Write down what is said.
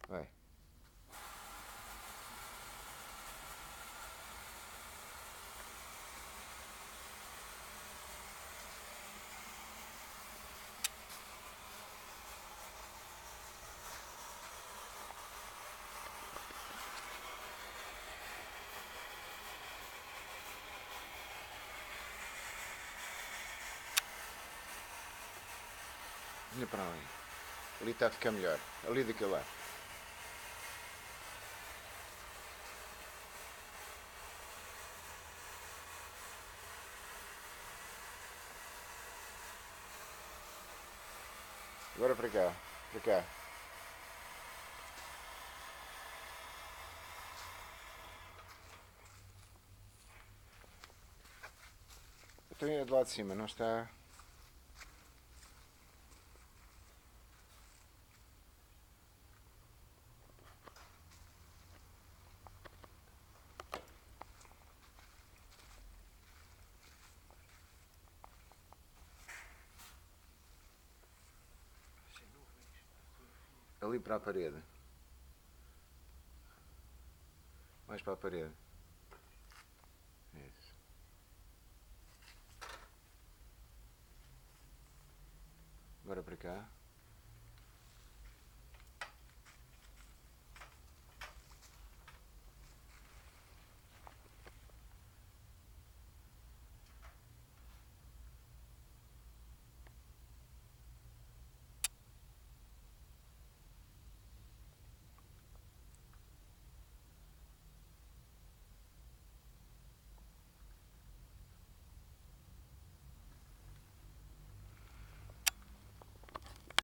Vai. Olha para ali. Ali está a ficar melhor. Ali daquele lado. Agora para cá. Para cá. Então é do lado de cima, não está. Ali para a parede. Mais para a parede. Isso. Agora para cá.